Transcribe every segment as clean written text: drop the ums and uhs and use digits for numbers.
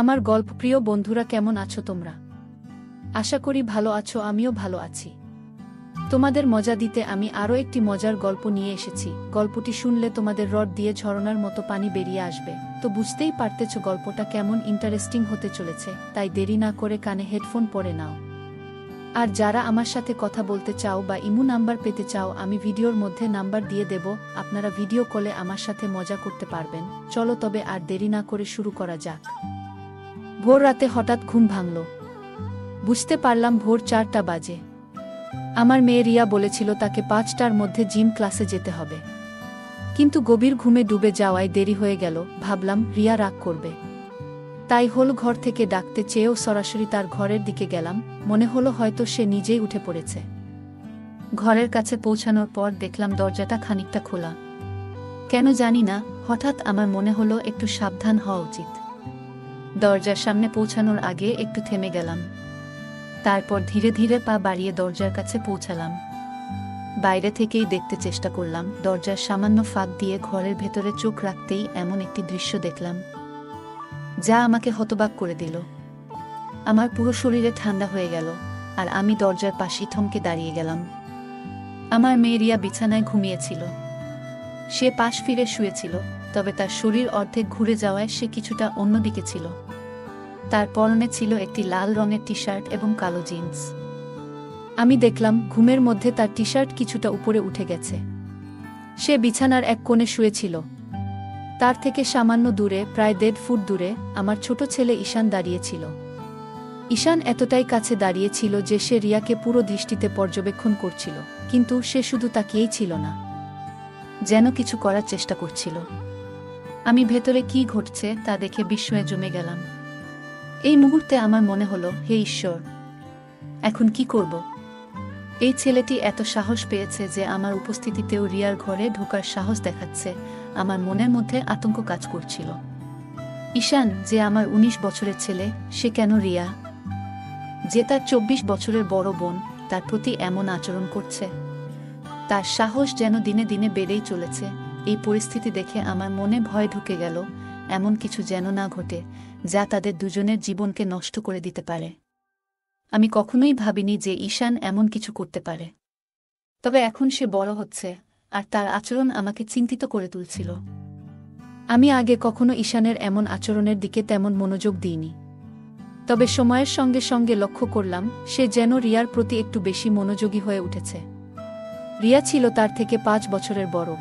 আমার গল্পপ্রিয় বন্ধুরা, কেমন আছো তোমরা? আশা করি ভালো আছো, আমিও ভালো আছি। তোমাদের মজা দিতে আমি আরও একটি মজার গল্প নিয়ে এসেছি। গল্পটি শুনলে তোমাদের রড দিয়ে ঝরনার মতো পানি বেরিয়ে আসবে। তো বুঝতেই পারতেছ গল্পটা কেমন ইন্টারেস্টিং হতে চলেছে, তাই দেরি না করে কানে হেডফোন পরে নাও। আর যারা আমার সাথে কথা বলতে চাও বা ইমো নাম্বার পেতে চাও, আমি ভিডিওর মধ্যে নাম্বার দিয়ে দেব, আপনারা ভিডিও কলে আমার সাথে মজা করতে পারবেন। চলো তবে আর দেরি না করে শুরু করা যাক। ভোর রাতে হঠাৎ ঘুম ভাঙল। বুঝতে পারলাম ভোর 4টা বাজে। আমার মেয়ে রিয়া বলেছিল তাকে 5টার মধ্যে জিম ক্লাসে যেতে হবে, কিন্তু গভীর ঘুমে ডুবে যাওয়ায় দেরি হয়ে গেল। ভাবলাম রিয়া রাগ করবে, তাই হোল ঘর থেকে ডাকতে চেয়েও সরাসরি তার ঘরের দিকে গেলাম। মনে হলো হয়তো সে নিজেই উঠে পড়েছে। ঘরের কাছে পৌঁছানোর পর দেখলাম দরজাটা খানিকটা খোলা। কেন জানি না, হঠাৎ আমার মনে হলো একটু সাবধান হওয়া উচিত। দরজার সামনে পৌঁছানোর আগে একটু থেমে গেলাম, তারপর ধীরে ধীরে পা বাড়িয়ে দরজার কাছে পৌঁছালাম। বাইরে থেকেই দেখতে চেষ্টা করলাম। দরজার সামান্য ফাঁক দিয়ে ঘরের ভেতরে চোখ রাখতেই এমন একটি দৃশ্য দেখলাম যা আমাকে হতবাক করে দিল। আমার পুরো শরীরে ঠান্ডা হয়ে গেল, আর আমি দরজার পাশেই থমকে দাঁড়িয়ে গেলাম। আমার মেয়ে রিয়া বিছানায় ঘুমিয়েছিল। সে পাশ ফিরে শুয়েছিল, তবে তার শরীর অর্ধেক ঘুরে যাওয়ায় সে কিছুটা অন্যদিকে ছিল। তার পরনে ছিল একটি লাল রঙের টি শার্ট এবং কালো জিন্স। আমি দেখলাম ঘুমের মধ্যে তার টি শার্ট কিছুটা উপরে উঠে গেছে। সে বিছানার এক কোণে শুয়েছিল। তার থেকে সামান্য দূরে, প্রায় 1.5 ফুট দূরে, আমার ছোট ছেলে ঈশান দাঁড়িয়েছিল। ঈশান এতটাই কাছে দাঁড়িয়েছিল যে সে রিয়াকে পুরো দৃষ্টিতে পর্যবেক্ষণ করছিল, কিন্তু সে শুধু তাকিয়েই ছিল না, যেন কিছু করার চেষ্টা করছিল। আমি ভেতরে কি ঘটছে তা দেখে বিস্ময়ে জমে গেলাম। এই মুহূর্তে আমার মনে হলো, হে ঈশ্বর, এখন কি করব? এই ছেলেটি এত সাহস পেয়েছে যে আমার উপস্থিতিতেও রিয়ার ঘরে ঢোকার সাহস দেখাচ্ছে। আমার মনের মধ্যে আতঙ্ক কাজ করছিল। ঈশান, যে আমার 19 বছরের ছেলে, সে কেন রিয়া, যে তার 24 বছরের বড় বোন, তার প্রতি এমন আচরণ করছে? তার সাহস যেন দিনে দিনে বেড়েই চলেছে। এই পরিস্থিতি দেখে আমার মনে ভয় ঢুকে গেল, এমন কিছু যেন না ঘটে যা তাদের দুজনের জীবনকে নষ্ট করে দিতে পারে। আমি কখনোই ভাবিনি যে ঈশান এমন কিছু করতে পারে, তবে এখন সে বড় হচ্ছে, আর তার আচরণ আমাকে চিন্তিত করে তুলছিল। আমি আগে কখনো ঈশানের এমন আচরণের দিকে তেমন মনোযোগ দিইনি, তবে সময়ের সঙ্গে সঙ্গে লক্ষ্য করলাম সে যেন রিয়ার প্রতি একটু বেশি মনোযোগী হয়ে উঠেছে। রিয়া ছিল তার থেকে 5 বছরের বড়।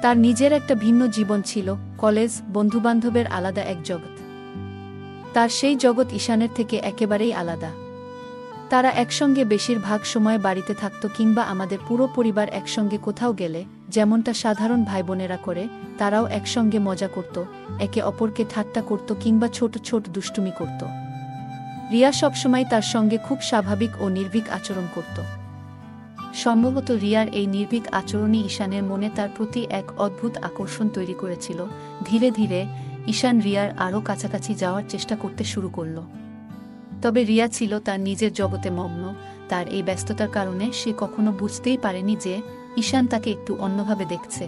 তার নিজের একটা ভিন্ন জীবন ছিল, কলেজ, বন্ধুবান্ধবের আলাদা এক জগৎ। তার সেই জগৎ ঈশানের থেকে একেবারেই আলাদা। তারা একসঙ্গে বেশিরভাগ সময় বাড়িতে থাকত, কিংবা আমাদের পুরো পরিবার একসঙ্গে কোথাও গেলে যেমনটা সাধারণ ভাইবোনেরা করে, তারাও একসঙ্গে মজা করত, একে অপরকে ঠাট্টা করত কিংবা ছোট ছোট দুষ্টুমি করত। রিয়া সবসময় তার সঙ্গে খুব স্বাভাবিক ও নির্ভীক আচরণ করত। সম্ভবত রিয়ার এই নির্ভীক আচরণই ঈশানের মনে তার প্রতি এক অদ্ভুত আকর্ষণ তৈরি করেছিল। ধীরে ধীরে ঈশান রিয়ার আরও কাছাকাছি যাওয়ার চেষ্টা করতে শুরু করল, তবে রিয়া ছিল তার নিজের জগতে মগ্ন। তার এই ব্যস্ততার কারণে সে কখনো বুঝতেই পারেনি যে ঈশান তাকে একটু অন্যভাবে দেখছে।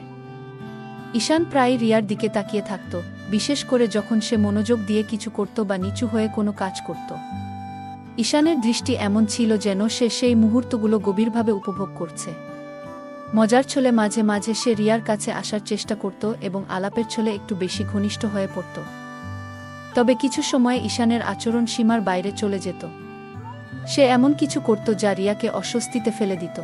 ঈশান প্রায় রিয়ার দিকে তাকিয়ে থাকত, বিশেষ করে যখন সে মনোযোগ দিয়ে কিছু করত বা নিচু হয়ে কোনো কাজ করত। ঈশানের দৃষ্টি এমন ছিল যেন সে সেই মুহূর্তগুলো গভীরভাবে উপভোগ করছে। মজার ছলে মাঝে মাঝে সে রিয়ার কাছে আসার চেষ্টা করত এবং আলাপের ছলে একটু বেশি ঘনিষ্ঠ হয়ে পড়ত। তবে কিছু সময়ে ঈশানের আচরণ সীমার বাইরে চলে যেত। সে এমন কিছু করত যা রিয়াকে অস্বস্তিতে ফেলে দিত।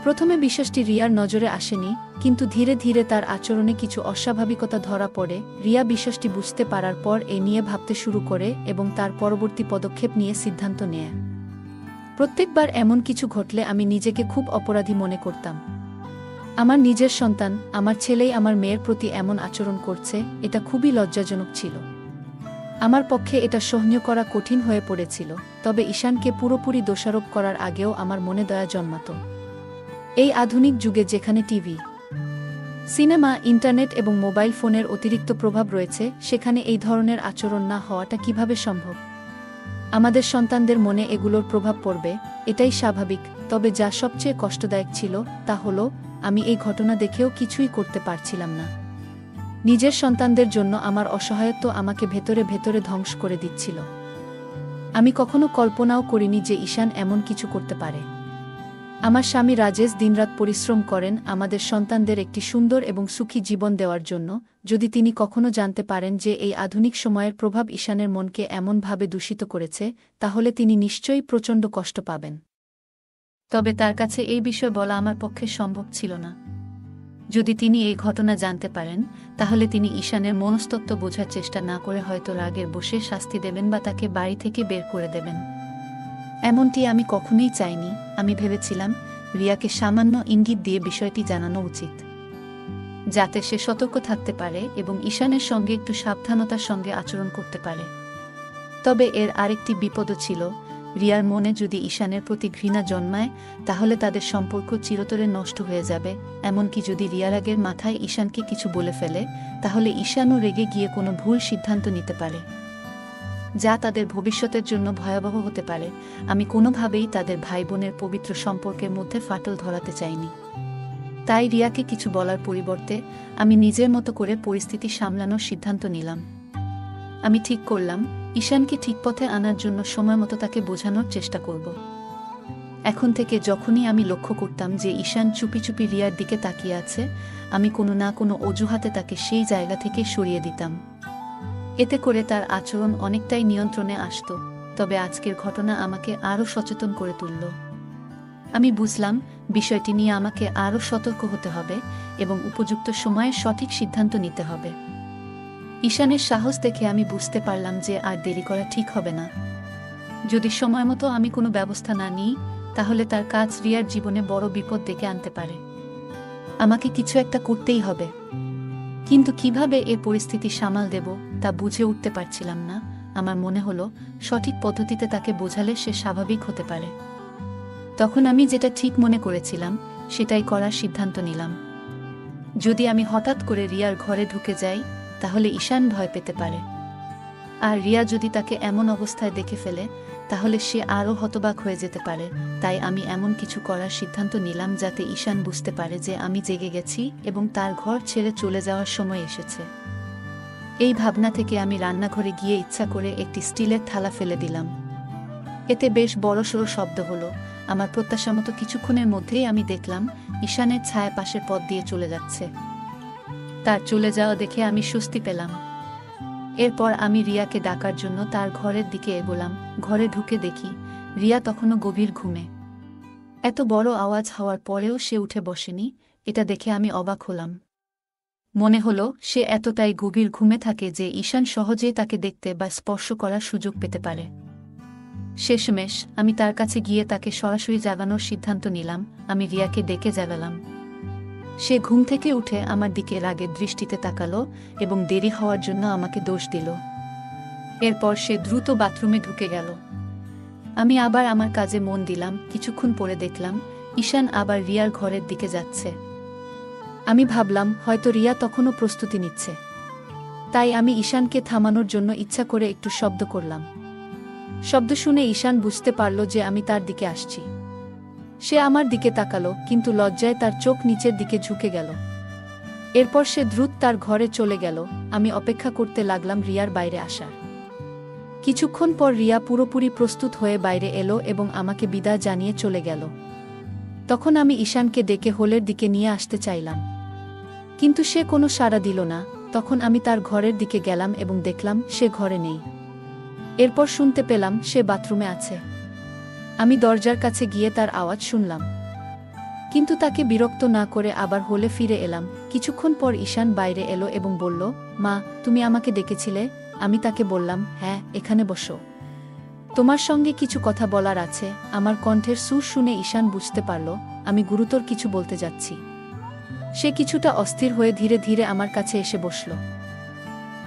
প্রথমে বিষয়টি রিয়ার নজরে আসেনি, কিন্তু ধীরে ধীরে তার আচরণে কিছু অস্বাভাবিকতা ধরা পড়ে। রিয়া বিষয়টি বুঝতে পারার পর এ নিয়ে ভাবতে শুরু করে এবং তার পরবর্তী পদক্ষেপ নিয়ে সিদ্ধান্ত নেয়। প্রত্যেকবার এমন কিছু ঘটলে আমি নিজেকে খুব অপরাধী মনে করতাম। আমার নিজের সন্তান, আমার ছেলেই আমার মেয়ের প্রতি এমন আচরণ করছে, এটা খুবই লজ্জাজনক ছিল। আমার পক্ষে এটা সহ্য করা কঠিন হয়ে পড়েছিল। তবে ঈশানকে পুরোপুরি দোষারোপ করার আগেও আমার মনে দয়া জন্মাত। এই আধুনিক যুগে যেখানে টিভি, সিনেমা, ইন্টারনেট এবং মোবাইল ফোনের অতিরিক্ত প্রভাব রয়েছে, সেখানে এই ধরনের আচরণ না হওয়াটা কিভাবে সম্ভব? আমাদের সন্তানদের মনে এগুলোর প্রভাব পড়বে, এটাই স্বাভাবিক। তবে যা সবচেয়ে কষ্টদায়ক ছিল তা হলো আমি এই ঘটনা দেখেও কিছুই করতে পারছিলাম না। নিজের সন্তানদের জন্য আমার অসহায়ত্ব আমাকে ভেতরে ভেতরে ধ্বংস করে দিচ্ছিল। আমি কখনো কল্পনাও করিনি যে ঈশান এমন কিছু করতে পারে। আমার স্বামী রাজেশ দিনরাত পরিশ্রম করেন আমাদের সন্তানদের একটি সুন্দর এবং সুখী জীবন দেওয়ার জন্য। যদি তিনি কখনো জানতে পারেন যে এই আধুনিক সময়ের প্রভাব ঈশানের মনকে এমনভাবে দূষিত করেছে, তাহলে তিনি নিশ্চয়ই প্রচণ্ড কষ্ট পাবেন। তবে তার কাছে এই বিষয় বলা আমার পক্ষে সম্ভব ছিল না। যদি তিনি এই ঘটনা জানতে পারেন, তাহলে তিনি ঈশানের মনস্তত্ত্ব বোঝার চেষ্টা না করে হয়তো রাগের বশে শাস্তি দেবেন বা তাকে বাড়ি থেকে বের করে দেবেন। এমনটি আমি কখনোই চাইনি। আমি ভেবেছিলাম রিয়াকে সামান্য ইঙ্গিত দিয়ে বিষয়টি জানানো উচিত, যাতে সে সতর্ক থাকতে পারে এবং ঈশানের সঙ্গে একটু সাবধানতার সঙ্গে আচরণ করতে পারে। তবে এর আরেকটি বিপদও ছিল। রিয়ার মনে যদি ঈশানের প্রতি ঘৃণা জন্মায়, তাহলে তাদের সম্পর্ক চিরতরে নষ্ট হয়ে যাবে। এমনকি যদি রিয়া রাগের মাথায় ঈশানকে কিছু বলে ফেলে, তাহলে ঈশানও রেগে গিয়ে কোনো ভুল সিদ্ধান্ত নিতে পারে, যা তাদের ভবিষ্যতের জন্য ভয়াবহ হতে পারে। আমি কোনোভাবেই তাদের ভাই বোনের পবিত্র সম্পর্কের মধ্যে ফাটল ধরাতে চাইনি। তাই রিয়াকে কিছু বলার পরিবর্তে আমি নিজের মতো করে পরিস্থিতি সামলানোর সিদ্ধান্ত নিলাম। আমি ঠিক করলাম ঈশানকে ঠিক পথে আনার জন্য সময়মতো তাকে বোঝানোর চেষ্টা করব। এখন থেকে যখনই আমি লক্ষ্য করতাম যে ঈশান চুপি চুপি রিয়ার দিকে তাকিয়ে আছে, আমি কোনো না কোনো অজুহাতে তাকে সেই জায়গা থেকে সরিয়ে দিতাম। এতে করে তার আচরণ অনেকটাই নিয়ন্ত্রণে আসত। তবে আজকের ঘটনা আমাকে আরও সচেতন করে তুলল। আমি বুঝলাম বিষয়টি নিয়ে আমাকে আরও সতর্ক হতে হবে এবং উপযুক্ত সময়ে সঠিক সিদ্ধান্ত নিতে হবে। ঈশানের সাহস দেখে আমি বুঝতে পারলাম যে আর দেরি করা ঠিক হবে না। যদি সময়মতো আমি কোনো ব্যবস্থা না নিই, তাহলে তার কাজ রিয়ার জীবনে বড় বিপদ ডেকে আনতে পারে। আমাকে কিছু একটা করতেই হবে, কিন্তু কিভাবে এ পরিস্থিতি সামাল দেব তা বুঝে উঠতে পারছিলাম না। আমার মনে হলো সঠিক পদ্ধতিতে তাকে বোঝালে সে স্বাভাবিক হতে পারে। তখন আমি যেটা ঠিক মনে করেছিলাম সেটাই করার সিদ্ধান্ত নিলাম। যদি আমি হঠাৎ করে রিয়ার ঘরে ঢুকে যাই, তাহলে ঈশান ভয় পেতে পারে, আর রিয়া যদি তাকে এমন অবস্থায় দেখে ফেলে, তাহলে সে আরও হতবাক হয়ে যেতে পারে। তাই আমি এমন কিছু করার সিদ্ধান্ত নিলাম যাতে ঈশান বুঝতে পারে যে আমি জেগে গেছি এবং তার ঘর ছেড়ে চলে যাওয়ার সময় এসেছে। এই ভাবনা থেকে আমি রান্নাঘরে গিয়ে ইচ্ছা করে একটি স্টিলের থালা ফেলে দিলাম। এতে বেশ বড়সড় শব্দ হলো। আমার প্রত্যাশামতো কিছুক্ষণের মধ্যেই আমি দেখলাম ঈশানের ছায়া পাশের পথ দিয়ে চলে যাচ্ছে। তার চলে যাওয়া দেখে আমি স্বস্তি পেলাম। এরপর আমি রিয়াকে ডাকার জন্য তার ঘরের দিকে এগোলাম। ঘরে ঢুকে দেখি রিয়া তখনও গভীর ঘুমে। এত বড় আওয়াজ হওয়ার পরেও সে উঠে বসেনি। এটা দেখে আমি অবাক হলাম। মনে হলো সে এতটাই গভীর ঘুমে থাকে যে ঈশান সহজেই তাকে দেখতে বা স্পর্শ করার সুযোগ পেতে পারে। শেষমেশ আমি তার কাছে গিয়ে তাকে সরাসরি জাগানোর সিদ্ধান্ত নিলাম। আমি রিয়াকে ডেকে জাগালাম। সে ঘুম থেকে উঠে আমার দিকে রাগের দৃষ্টিতে তাকালো এবং দেরি হওয়ার জন্য আমাকে দোষ দিল। এরপর সে দ্রুত বাথরুমে ঢুকে গেল। আমি আবার আমার কাজে মন দিলাম। কিছুক্ষণ পরে দেখলাম ঈশান আবার রিয়ার ঘরের দিকে যাচ্ছে। আমি ভাবলাম হয়তো রিয়া তখনও প্রস্তুতি নিচ্ছে। তাই আমি ঈশানকে থামানোর জন্য ইচ্ছা করে একটু শব্দ করলাম। শব্দ শুনে ঈশান বুঝতে পারল যে আমি তার দিকে আসছি। সে আমার দিকে তাকালো, কিন্তু লজ্জায় তার চোখ নিচের দিকে ঝুঁকে গেল। এরপর সে দ্রুত তার ঘরে চলে গেল। আমি অপেক্ষা করতে লাগলাম রিয়ার বাইরে আসার। কিছুক্ষণ পর রিয়া পুরোপুরি প্রস্তুত হয়ে বাইরে এলো এবং আমাকে বিদায় জানিয়ে চলে গেল। তখন আমি ঈশানকে ডেকে হলের দিকে নিয়ে আসতে চাইলাম, কিন্তু সে কোনো সাড়া দিল না। তখন আমি তার ঘরের দিকে গেলাম এবং দেখলাম সে ঘরে নেই। এরপর শুনতে পেলাম সে বাথরুমে আছে। আমি দরজার কাছে গিয়ে তার আওয়াজ শুনলাম, কিন্তু তাকে বিরক্ত না করে আবার হলে ফিরে এলাম। কিছুক্ষণ পর ঈশান বাইরে এলো এবং বলল, মা, তুমি আমাকে ডেকেছিলে? আমি তাকে বললাম, হ্যাঁ, এখানে বসো, তোমার সঙ্গে কিছু কথা বলার আছে। আমার কণ্ঠের সুর শুনে ঈশান বুঝতে পারল আমি গুরুতর কিছু বলতে যাচ্ছি। সে কিছুটা অস্থির হয়ে ধীরে ধীরে আমার কাছে এসে বসল।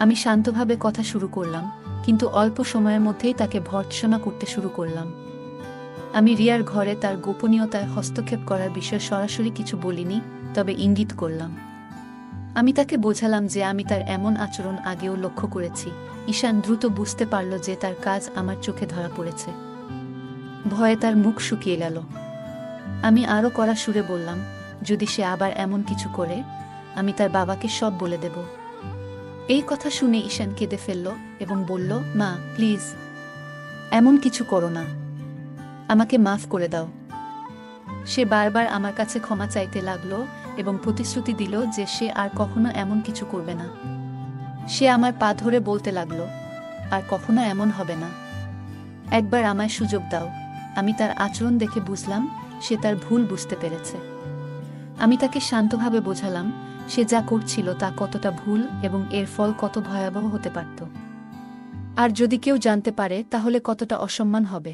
আমি শান্তভাবে কথা শুরু করলাম, কিন্তু অল্প সময়ের মধ্যেই তাকে ভর্ৎসনা করতে শুরু করলাম। আমি রিয়ার ঘরে তার গোপনীয়তায় হস্তক্ষেপ করার বিষয়ে সরাসরি কিছু বলিনি, তবে ইঙ্গিত করলাম। আমি তাকে বোঝালাম যে আমি তার এমন আচরণ আগেও লক্ষ্য করেছি। ঈশান দ্রুত বুঝতে পারল যে তার কাজ আমার চোখে ধরা পড়েছে। ভয়ে তার মুখ শুকিয়ে গেল। আমি আরও কড়া সুরে বললাম, যদি সে আবার এমন কিছু করে, আমি তার বাবাকে সব বলে দেব। এই কথা শুনে ঈশান কেঁদে ফেলল এবং বলল, মা প্লিজ এমন কিছু করো না, আমাকে মাফ করে দাও। সে বারবার আমার কাছে ক্ষমা চাইতে লাগলো এবং প্রতিশ্রুতি দিল যে সে আর কখনো এমন কিছু করবে না। সে আমার পা ধরে বলতে লাগলো, আর কখনো এমন হবে না, একবার আমায় সুযোগ দাও। আমি তার আচরণ দেখে বুঝলাম সে তার ভুল বুঝতে পেরেছে। আমি তাকে শান্তভাবে বোঝালাম সে যা করছিল তা কতটা ভুল এবং এর ফল কত ভয়াবহ হতে পারত, আর যদি কেউ জানতে পারে তাহলে কতটা অসম্মান হবে।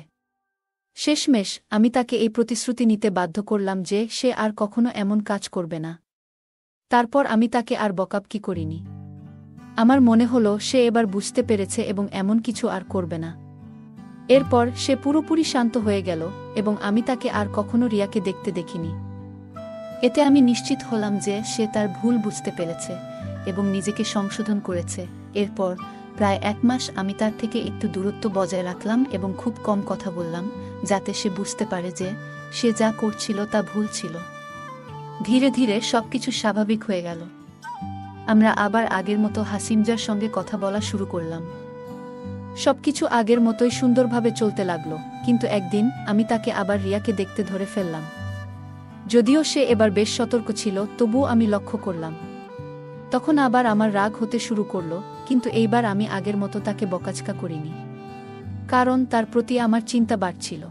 শেষমেশ আমি তাকে এই প্রতিশ্রুতি নিতে বাধ্য করলাম যে সে আর কখনো এমন কাজ করবে না। তারপর আমি তাকে আর বকাবকি করিনি। আমার মনে হলো সে এবার বুঝতে পেরেছে এবং এমন কিছু আর করবে না। এরপর সে পুরোপুরি শান্ত হয়ে গেল এবং আমি তাকে আর কখনো রিয়াকে দেখতে দেখিনি। এতে আমি নিশ্চিত হলাম যে সে তার ভুল বুঝতে পেরেছে এবং নিজেকে সংশোধন করেছে। এরপর প্রায় 1 মাস আমি তার থেকে একটু দূরত্ব বজায় রাখলাম এবং খুব কম কথা বললাম, যাতে সে বুঝতে পারে যে সে যা করছিল তা ভুল ছিল। ধীরে ধীরে সবকিছু স্বাভাবিক হয়ে গেল। আমরা আবার আগের মতো হাসিমজার সঙ্গে কথা বলা শুরু করলাম। সবকিছু আগের মতোই সুন্দরভাবে চলতে লাগলো, কিন্তু একদিন আমি তাকে আবার রিয়াকে দেখতে ধরে ফেললাম। যদিও সে এবার বেশ সতর্ক ছিল, তবুও আমি লক্ষ্য করলাম। তখন আবার আমার রাগ হতে শুরু করলো, কিন্তু এইবার আমি আগের মতো তাকে বকাঝকা করিনি, কারণ তার প্রতি আমার চিন্তা বাড়ছিল।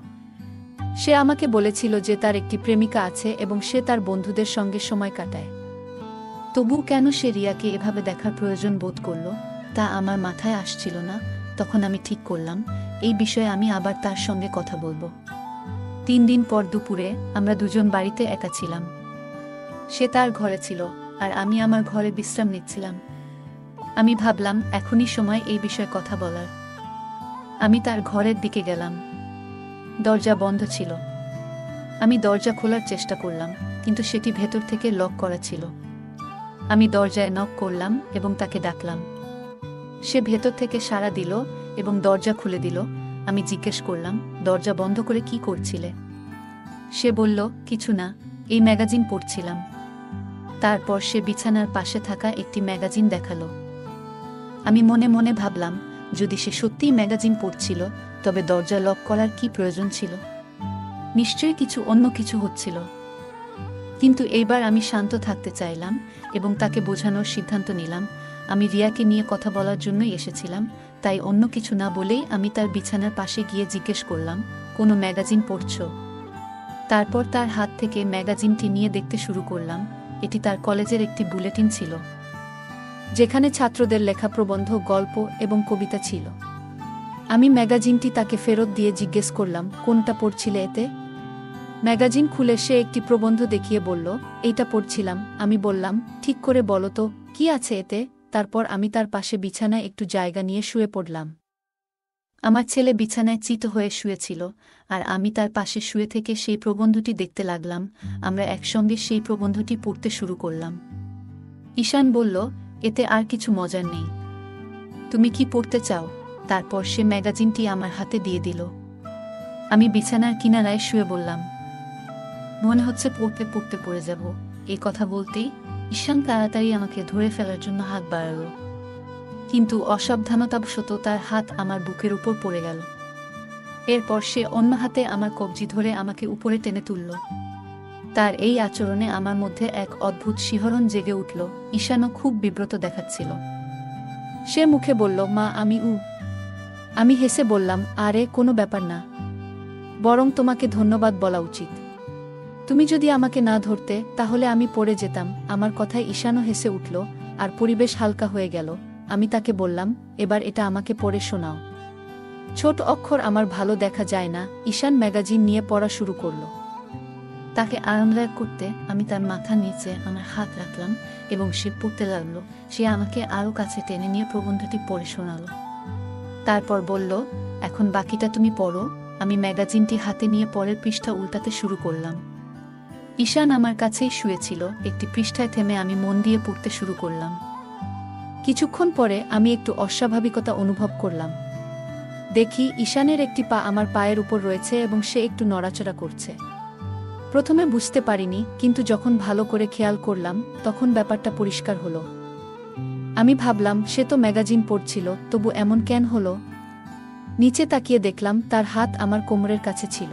সে আমাকে বলেছিল যে তার একটি প্রেমিকা আছে এবং সে তার বন্ধুদের সঙ্গে সময় কাটায়। তবু কেন সে রিয়াকে এভাবে দেখার প্রয়োজন বোধ করল তা আমার মাথায় আসছিল না। তখন আমি ঠিক করলাম এই বিষয়ে আমি আবার তার সঙ্গে কথা বলবো। 3 দিন পর দুপুরে আমরা দুজন বাড়িতে একা ছিলাম। সে তার ঘরে ছিল আর আমি আমার ঘরে বিশ্রাম নিচ্ছিলাম। আমি ভাবলাম এখনই সময় এই বিষয়ে কথা বলার। আমি তার ঘরের দিকে গেলাম। দরজা বন্ধ ছিল। আমি দরজা খোলার চেষ্টা করলাম, কিন্তু সেটি ভেতর থেকে লক করা ছিল। আমি দরজায় নক করলাম এবং তাকে ডাকলাম। সে ভেতর থেকে সাড়া দিল এবং দরজা খুলে দিল। আমি জিজ্ঞেস করলাম, দরজা বন্ধ করে কি করছিলে? সে বলল, কিছু না, এই ম্যাগাজিন পড়ছিলাম। তারপর সে বিছানার পাশে থাকা একটি ম্যাগাজিন দেখালো। আমি মনে মনে ভাবলাম, যদি সে সত্যিই ম্যাগাজিন পড়ছিল তবে দরজা লক করার কি প্রয়োজন ছিল? নিশ্চয়ই অন্য কিছু হচ্ছিল। কিন্তু এইবার আমি শান্ত থাকতে চাইলাম এবং তাকে বোঝানোর সিদ্ধান্ত নিলাম আমি রিয়াকে নিয়ে কথা বলার জন্যই এসেছিলাম। তাই অন্য কিছু না বলেই আমি তার বিছানার পাশে গিয়ে জিজ্ঞেস করলাম, কোনো ম্যাগাজিন পড়ছো? তারপর তার হাত থেকে ম্যাগাজিনটি নিয়ে দেখতে শুরু করলাম। এটি তার কলেজের একটি বুলেটিন ছিল, যেখানে ছাত্রদের লেখা প্রবন্ধ, গল্প এবং কবিতা ছিল। আমি ম্যাগাজিনটি তাকে ফেরত দিয়ে জিজ্ঞেস করলাম, কোনটা পড়ছিলে এতে? ম্যাগাজিন খুলে সে একটি প্রবন্ধ দেখিয়ে বলল, এইটা পড়ছিলাম। আমি বললাম, ঠিক করে বলো তো কি আছে এতে? তারপর আমি তার পাশে বিছানায় একটু জায়গা নিয়ে শুয়ে পড়লাম। আমার ছেলে বিছানায় চিত হয়ে শুয়েছিল আর আমি তার পাশে শুয়ে থেকে সেই প্রবন্ধটি দেখতে লাগলাম। আমরা একসঙ্গে সেই প্রবন্ধটি পড়তে শুরু করলাম। ঈশান বলল, এতে আর কিছু মজার নেই, তুমি কি পড়তে চাও? তারপর সে ম্যাগাজিনটি আমার হাতে দিয়ে দিল। আমি বিছানার কিনারায় শুয়ে বললাম, মনে হচ্ছে পড়তে পড়তে পড়ে যাব। এই কথা বলতেই ঈশান তাড়াতাড়ি আমাকে ধরে ফেলার জন্য হাত বাড়াল, কিন্তু অসাবধানতাবশত তার হাত আমার বুকের উপর পড়ে গেল। এরপর সে অন্য হাতে আমার কবজি ধরে আমাকে উপরে টেনে তুলল। তার এই আচরণে আমার মধ্যে এক অদ্ভুত শিহরণ জেগে উঠল। ঈশানও খুব বিব্রত দেখাচ্ছিল। সে মুখে বলল, মা আমি হেসে বললাম, আরে কোনো ব্যাপার না, বরং তোমাকে ধন্যবাদ বলা উচিত। তুমি যদি আমাকে না ধরতে তাহলে আমি পড়ে যেতাম। আমার কথায় ঈশানও হেসে উঠল আর পরিবেশ হালকা হয়ে গেল। আমি তাকে বললাম, এবার এটা আমাকে পড়ে শোনাও। ছোট অক্ষর আমার ভালো দেখা যায় না। ঈশান ম্যাগাজিন নিয়ে পড়া শুরু করল। তাকে আরামদায়ক করতে আমি তার মাথা নিচে আমার হাত রাখলাম এবং সে পড়তে লাগল। সে আমাকে আরও কাছে টেনে নিয়ে প্রবন্ধটি পড়ে শোনাল। তারপর বলল, এখন বাকিটা তুমি পড়ো। আমি ম্যাগাজিনটি হাতে নিয়ে পরের পৃষ্ঠা উল্টাতে শুরু করলাম। ঈশান আমার কাছেই শুয়েছিল। একটি পৃষ্ঠায় থেমে আমি মন দিয়ে পড়তে শুরু করলাম। কিছুক্ষণ পরে আমি একটু অস্বাভাবিকতা অনুভব করলাম। দেখি ঈশানের একটি পা আমার পায়ের উপর রয়েছে এবং সে একটু নড়াচড়া করছে। প্রথমে বুঝতে পারিনি, কিন্তু যখন ভালো করে খেয়াল করলাম তখন ব্যাপারটা পরিষ্কার হলো। আমি ভাবলাম সে তো ম্যাগাজিন পড়ছিল, তবু এমন কেন হলো? নিচে তাকিয়ে দেখলাম তার হাত আমার কোমরের কাছে ছিল।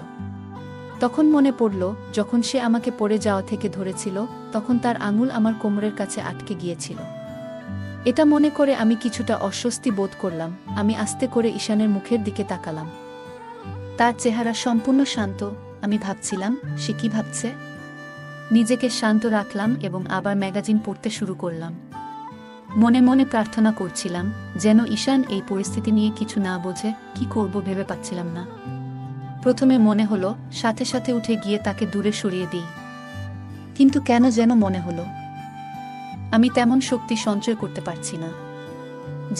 তখন মনে পড়ল, যখন সে আমাকে পড়ে যাওয়া থেকে ধরেছিল, তখন তার আঙুল আমার কোমরের কাছে আটকে গিয়েছিল। এটা মনে করে আমি কিছুটা অস্বস্তি বোধ করলাম। আমি আস্তে করে ঈশানের মুখের দিকে তাকালাম। তার চেহারা সম্পূর্ণ শান্ত। আমি ভাবছিলাম, সে কি ভাবছে? নিজেকে শান্ত রাখলাম এবং আবার ম্যাগাজিন পড়তে শুরু করলাম। মনে মনে প্রার্থনা করছিলাম, যেন ঈশান এই পরিস্থিতি নিয়ে কিছু না বোঝে। কি করব ভেবে পাচ্ছিলাম না। প্রথমে মনে হলো সাথে সাথে উঠে গিয়ে তাকে দূরে সরিয়ে দিই, কিন্তু কেন যেন মনে হলো আমি তেমন শক্তি সঞ্চয় করতে পারছি না।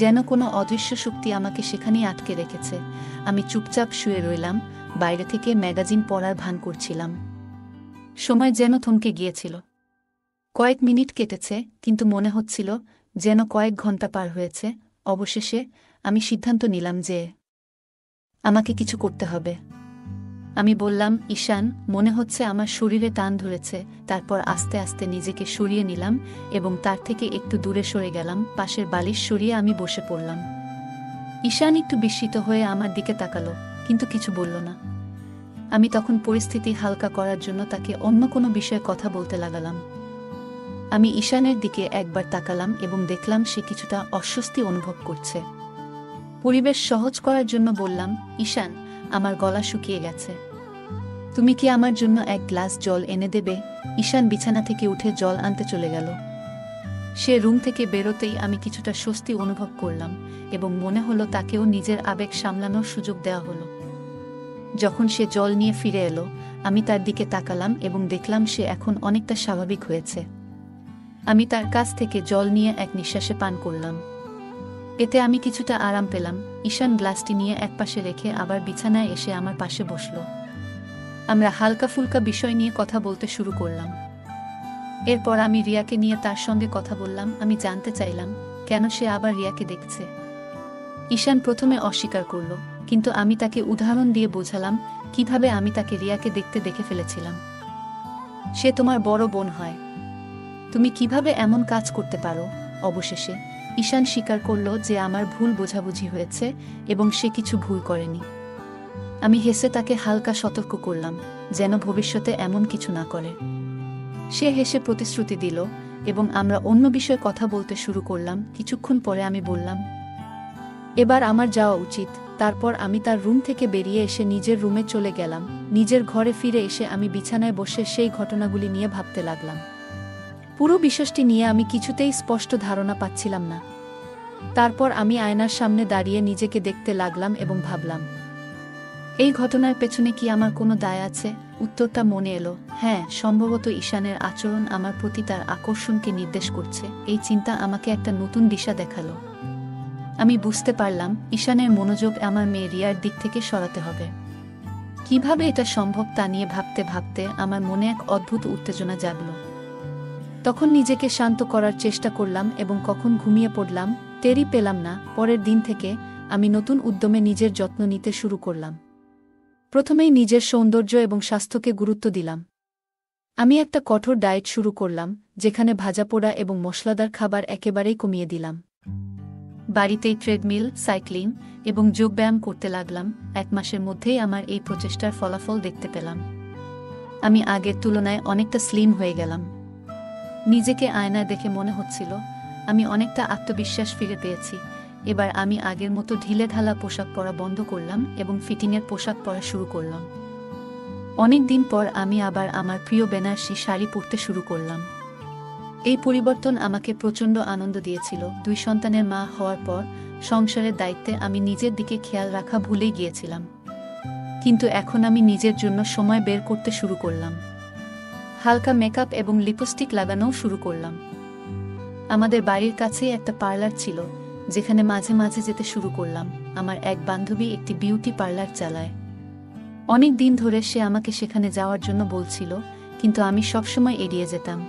যেন কোনো অদৃশ্য শক্তি আমাকে সেখানেই আটকে রেখেছে। আমি চুপচাপ শুয়ে রইলাম, বাইরে থেকে ম্যাগাজিন পড়ার ভান করছিলাম। সময় যেন থমকে গিয়েছিল। কয়েক মিনিট কেটেছে, কিন্তু মনে হচ্ছিল যেন কয়েক ঘন্টা পার হয়েছে। অবশেষে আমি সিদ্ধান্ত নিলাম যে আমাকে কিছু করতে হবে। আমি বললাম, ঈশান, মনে হচ্ছে আমার শরীরে টান ধরেছে। তারপর আস্তে আস্তে নিজেকে সরিয়ে নিলাম এবং তার থেকে একটু দূরে সরে গেলাম। পাশের বালিশ সরিয়ে আমি বসে পড়লাম। ঈশান একটু বিস্মিত হয়ে আমার দিকে তাকালো, কিন্তু কিছু বলল না। আমি তখন পরিস্থিতি হালকা করার জন্য তাকে অন্য কোনো বিষয়ে কথা বলতে লাগালাম। আমি ঈশানের দিকে একবার তাকালাম এবং দেখলাম সে কিছুটা অস্বস্তি অনুভব করছে। পরিবেশ সহজ করার জন্য বললাম, ঈশান, আমার গলা শুকিয়ে গেছে। তুমি কি আমার জন্য এক গ্লাস জল এনে দেবে? ঈশান বিছানা থেকে উঠে জল আনতে চলে গেল। সে রুম থেকে বেরোতেই আমি কিছুটা স্বস্তি অনুভব করলাম এবং মনে হলো তাকেও নিজের আবেগ সামলানোর সুযোগ দেওয়া হলো। যখন সে জল নিয়ে ফিরে এলো, আমি তার দিকে তাকালাম এবং দেখলাম সে এখন অনেকটা স্বাভাবিক হয়েছে। আমি তার কাছ থেকে জল নিয়ে এক নিঃশ্বাসে পান করলাম। এতে আমি কিছুটা আরাম পেলাম। ঈশান গ্লাসটি নিয়ে একপাশে রেখে আবার বিছানায় এসে আমার পাশে বসল। আমরা হালকা ফুলকা বিষয় নিয়ে কথা বলতে শুরু করলাম। এরপর আমি রিয়াকে নিয়ে তার সঙ্গে কথা বললাম। আমি জানতে চাইলাম কেন সে আবার রিয়াকে দেখছে। ঈশান প্রথমে অস্বীকার করল, কিন্তু আমি তাকে উদাহরণ দিয়ে বোঝালাম কিভাবে আমি তাকে রিয়াকে দেখে ফেলেছিলাম। সে তোমার বড় বোন হয়, তুমি কিভাবে এমন কাজ করতে পারো? অবশেষে ঈশান স্বীকার করল যে আমার ভুল বোঝাবুঝি হয়েছে এবং সে কিছু ভুল করেনি। আমি হেসে তাকে হালকা সতর্ক করলাম যেন ভবিষ্যতে এমন কিছু না করে। সে হেসে প্রতিশ্রুতি দিল এবং আমরা অন্য বিষয়ে কথা বলতে শুরু করলাম। কিছুক্ষণ পরে আমি বললাম, এবার আমার যাওয়া উচিত। তারপর আমি তার রুম থেকে বেরিয়ে এসে নিজের রুমে চলে গেলাম। নিজের ঘরে ফিরে এসে আমি বিছানায় বসে সেই ঘটনাগুলি নিয়ে ভাবতে লাগলাম। পুরো বিষয়টি নিয়ে আমি কিছুতেই স্পষ্ট ধারণা পাচ্ছিলাম না। তারপর আমি আয়নার সামনে দাঁড়িয়ে নিজেকে দেখতে লাগলাম এবং ভাবলাম, এই ঘটনার পেছনে কি আমার কোনো দায় আছে? উত্তরটা মনে এলো, হ্যাঁ, সম্ভবত ঈশানের আচরণ আমার প্রতি তার আকর্ষণকে নির্দেশ করছে। এই চিন্তা আমাকে একটা নতুন দিশা দেখালো। আমি বুঝতে পারলাম ঈশানের মনোযোগ আমার মেয়ে রিয়ার দিক থেকে সরাতে হবে। কিভাবে এটা সম্ভব তা নিয়ে ভাবতে ভাবতে আমার মনে এক অদ্ভুত উত্তেজনা জাগল। তখন নিজেকে শান্ত করার চেষ্টা করলাম এবং কখন ঘুমিয়ে পড়লাম টেরই পেলাম না। পরের দিন থেকে আমি নতুন উদ্যমে নিজের যত্ন নিতে শুরু করলাম। প্রথমেই নিজের সৌন্দর্য এবং স্বাস্থ্যকে গুরুত্ব দিলাম। আমি একটা কঠোর ডায়েট শুরু করলাম, যেখানে ভাজাপোড়া এবং মশলাদার খাবার একেবারেই কমিয়ে দিলাম। বাড়িতেই ট্রেডমিল, সাইক্লিং এবং যোগব্যায়াম করতে লাগলাম। 1 মাসের মধ্যেই আমার এই প্রচেষ্টার ফলাফল দেখতে পেলাম। আমি আগের তুলনায় অনেকটা স্লিম হয়ে গেলাম। নিজেকে আয়নায় দেখে মনে হচ্ছিল আমি অনেকটা আত্মবিশ্বাস ফিরে পেয়েছি। এবার আমি আগের মতো ঢিলেঢালা পোশাক পরা বন্ধ করলাম এবং ফিটিংয়ের পোশাক পরা শুরু করলাম। অনেক দিন পর আমি আবার আমার প্রিয় বেনারসি শাড়ি পরতে শুরু করলাম। এই পরিবর্তন আমাকে প্রচণ্ড আনন্দ দিয়েছিল। 2 সন্তানের মা হওয়ার পর সংসারের দায়িত্বে আমি নিজের দিকে খেয়াল রাখা ভুলেই গিয়েছিলাম, কিন্তু এখন আমি নিজের জন্য সময় বের করতে শুরু করলাম। হালকা মেকআপ এবং লিপস্টিক লাগানোও শুরু করলাম। আমাদের বাড়ির কাছেই একটা পার্লার ছিল, যেখানে মাঝে মাঝে যেতে শুরু করলাম। আমার এক বান্ধবী একটি বিউটি পার্লার চালায়। অনেক দিন ধরে সে আমাকে সেখানে যাওয়ার জন্য বলছিল, কিন্তু আমি সবসময় এড়িয়ে যেতাম।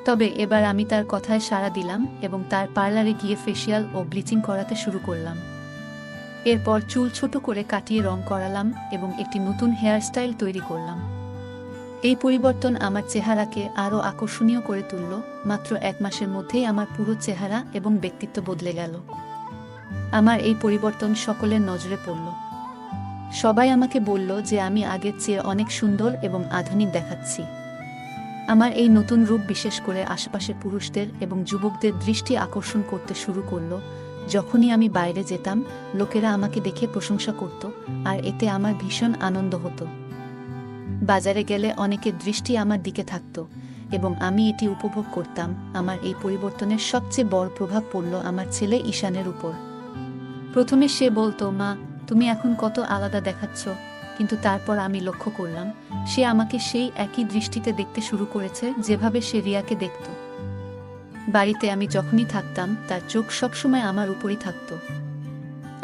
তবে এবার আমি তার কথায় সাড়া দিলাম এবং তার পার্লারে গিয়ে ফেসিয়াল ও ব্লিচিং করাতে শুরু করলাম। এরপর চুল ছোট করে কাটিয়ে রং করালাম এবং একটি নতুন হেয়ারস্টাইল তৈরি করলাম। এই পরিবর্তন আমার চেহারাকে আরও আকর্ষণীয় করে তুলল। মাত্র 1 মাসের মধ্যেই আমার পুরো চেহারা এবং ব্যক্তিত্ব বদলে গেল। আমার এই পরিবর্তন সকলের নজরে পড়ল। সবাই আমাকে বলল যে আমি আগের চেয়ে অনেক সুন্দর এবং আধুনিক দেখাচ্ছি। আমার এই নতুন রূপ বিশেষ করে আশেপাশের পুরুষদের এবং যুবকদের দৃষ্টি আকর্ষণ করতে শুরু করল। যখনই আমি বাইরে যেতাম, লোকেরা আমাকে দেখে প্রশংসা করত, আর এতে আমার ভীষণ আনন্দ হতো। বাজারে গেলে অনেকের দৃষ্টি আমার দিকে থাকত এবং আমি এটি উপভোগ করতাম। আমার এই পরিবর্তনের সবচেয়ে বড় প্রভাব পড়ল আমার ছেলে ঈশানের উপর। প্রথমে সে বলতো, মা, তুমি এখন কত আলাদা দেখাচ্ছ, কিন্তু তারপর আমি লক্ষ্য করলাম সে আমাকে সেই একই দৃষ্টিতে দেখতে শুরু করেছে যেভাবে সে রিয়াকে দেখত। বাড়িতে আমি যখনই থাকতাম তার চোখ সবসময় আমার উপরই থাকত।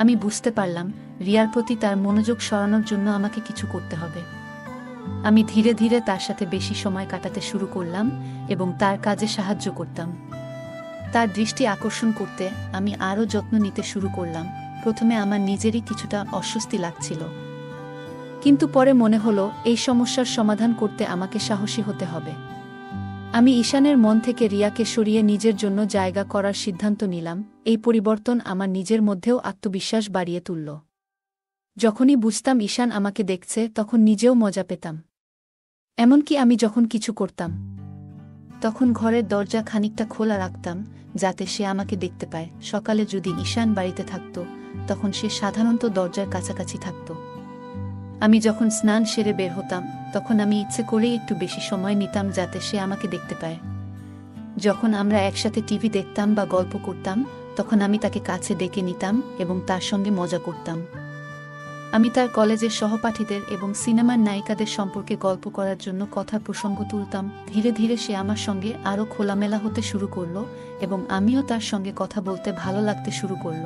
আমি বুঝতে পারলাম রিয়ার প্রতি তার মনোযোগ সরানোর জন্য আমাকে কিছু করতে হবে। আমি ধীরে ধীরে তার সাথে বেশি সময় কাটাতে শুরু করলাম এবং তার কাজে সাহায্য করতাম। তার দৃষ্টি আকর্ষণ করতে আমি আরও যত্ন নিতে শুরু করলাম। প্রথমে আমার নিজেরই কিছুটা অস্বস্তি লাগছিল, কিন্তু পরে মনে হলো এই সমস্যার সমাধান করতে আমাকে সাহসী হতে হবে। আমি ঈশানের মন থেকে রিয়াকে সরিয়ে নিজের জন্য জায়গা করার সিদ্ধান্ত নিলাম। এই পরিবর্তন আমার নিজের মধ্যেও আত্মবিশ্বাস বাড়িয়ে তুলল। যখনই বুঝতাম ঈশান আমাকে দেখছে, তখন নিজেও মজা পেতাম। এমনকি আমি যখন কিছু করতাম, তখন ঘরের দরজা খানিকটা খোলা রাখতাম যাতে সে আমাকে দেখতে পায়। সকালে যদি ঈশান বাড়িতে থাকত, তখন সে সাধারণত দরজার কাছাকাছি থাকত। আমি যখন স্নান সেরে বের হতাম, তখন আমি ইচ্ছে করেই একটু বেশি সময় নিতাম যাতে সে আমাকে দেখতে পায়। যখন আমরা একসাথে টিভি দেখতাম বা গল্প করতাম, তখন আমি তাকে কাছে ডেকে নিতাম এবং তার সঙ্গে মজা করতাম। আমি তার কলেজের সহপাঠীদের এবং সিনেমার নায়িকাদের সম্পর্কে গল্প করার জন্য কথার প্রসঙ্গ তুলতাম। ধীরে ধীরে সে আমার সঙ্গে আরও খোলামেলা হতে শুরু করল এবং আমিও তার সঙ্গে কথা বলতে ভালো লাগতে শুরু করল।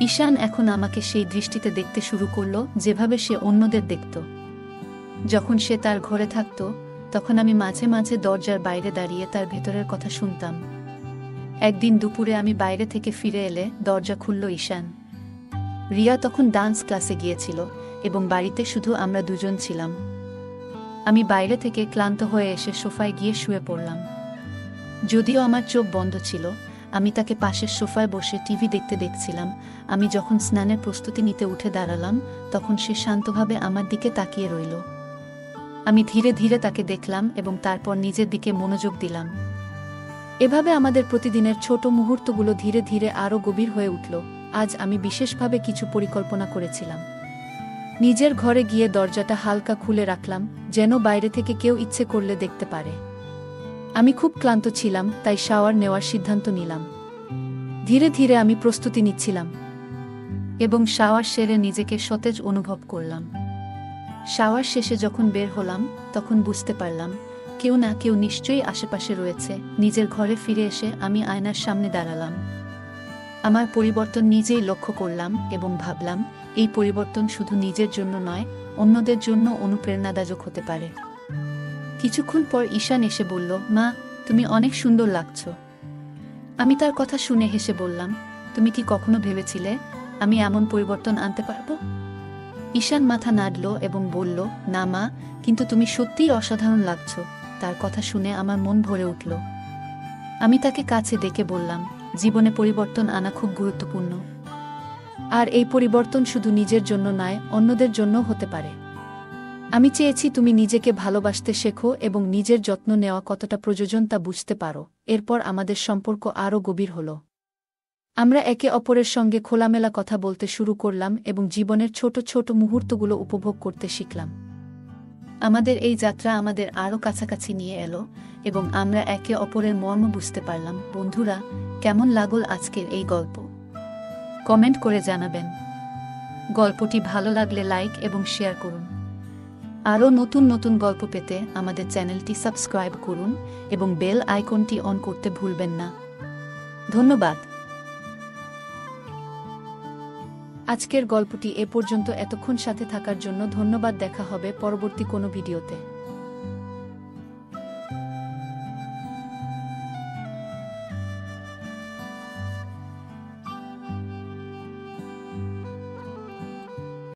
ঈশান এখন আমাকে সেই দৃষ্টিতে দেখতে শুরু করল যেভাবে সে অন্যদের দেখত। যখন সে তার ঘরে থাকত, তখন আমি মাঝে মাঝে দরজার বাইরে দাঁড়িয়ে তার ভেতরের কথা শুনতাম। একদিন দুপুরে আমি বাইরে থেকে ফিরে এলে দরজা খুলল ঈশান। রিয়া তখন ডান্স ক্লাসে গিয়েছিল এবং বাড়িতে শুধু আমরা দুজন ছিলাম। আমি বাইরে থেকে ক্লান্ত হয়ে এসে সোফায় গিয়ে শুয়ে পড়লাম। যদিও আমার চোখ বন্ধ ছিল, আমি তাকে পাশের সোফায় বসে টিভি দেখতে দেখছিলাম। আমি যখন স্নানের প্রস্তুতি নিতে উঠে দাঁড়ালাম, তখন সে শান্তভাবে আমার দিকে তাকিয়ে রইল। আমি ধীরে ধীরে তাকে দেখলাম এবং তারপর নিজের দিকে মনোযোগ দিলাম। এভাবে আমাদের প্রতিদিনের ছোট মুহূর্তগুলো ধীরে ধীরে আরও গভীর হয়ে উঠল। আজ আমি বিশেষভাবে কিছু পরিকল্পনা করেছিলাম। নিজের ঘরে গিয়ে দরজাটা হালকা খুলে রাখলাম, যেন বাইরে থেকে কেউ ইচ্ছে করলে দেখতে পারে। আমি খুব ক্লান্ত ছিলাম, তাই শাওয়ার নেওয়ার সিদ্ধান্ত নিলাম। ধীরে ধীরে আমি প্রস্তুতি নিচ্ছিলাম এবং শাওয়ার সেরে নিজেকে সতেজ অনুভব করলাম। শাওয়ার শেষে যখন বের হলাম, তখন বুঝতে পারলাম কেউ না কেউ নিশ্চয়ই আশেপাশে রয়েছে। নিজের ঘরে ফিরে এসে আমি আয়নার সামনে দাঁড়ালাম। আমার পরিবর্তন নিজেই লক্ষ্য করলাম এবং ভাবলাম এই পরিবর্তন শুধু নিজের জন্য নয়, অন্যদের জন্য অনুপ্রেরণাদায়ক হতে পারে। কিছুক্ষণ পর ঈশান এসে বলল, মা, তুমি অনেক সুন্দর লাগছো। আমি তার কথা শুনে হেসে বললাম, তুমি কি কখনো ভেবেছিলে আমি এমন পরিবর্তন আনতে পারবো? ঈশান মাথা নাড়ল এবং বলল, না মা, কিন্তু তুমি সত্যিই অসাধারণ লাগছো। তার কথা শুনে আমার মন ভরে উঠল। আমি তাকে কাছে ডেকে বললাম, জীবনে পরিবর্তন আনা খুব গুরুত্বপূর্ণ, আর এই পরিবর্তন শুধু নিজের জন্য নয়, অন্যদের জন্যও হতে পারে। আমি চেয়েছি তুমি নিজেকে ভালোবাসতে শেখো এবং নিজের যত্ন নেওয়া কতটা প্রয়োজন তা বুঝতে পারো। এরপর আমাদের সম্পর্ক আরও গভীর হল। আমরা একে অপরের সঙ্গে খোলামেলা কথা বলতে শুরু করলাম এবং জীবনের ছোট ছোট মুহূর্তগুলো উপভোগ করতে শিখলাম। আমাদের এই যাত্রা আমাদের আরও কাছাকাছি নিয়ে এলো এবং আমরা একে অপরের মর্ম বুঝতে পারলাম। বন্ধুরা, কেমন লাগল আজকের এই গল্প? কমেন্ট করে জানাবেন। গল্পটি ভালো লাগলে লাইক এবং শেয়ার করুন। আরও নতুন নতুন গল্প পেতে আমাদের চ্যানেলটি সাবস্ক্রাইব করুন এবং বেল আইকনটি অন করতে ভুলবেন না। ধন্যবাদ। আজকের গল্পটি এ পর্যন্ত এতক্ষণ সাথে থাকার জন্য ধন্যবাদ। দেখা হবে পরবর্তী কোনো ভিডিওতে।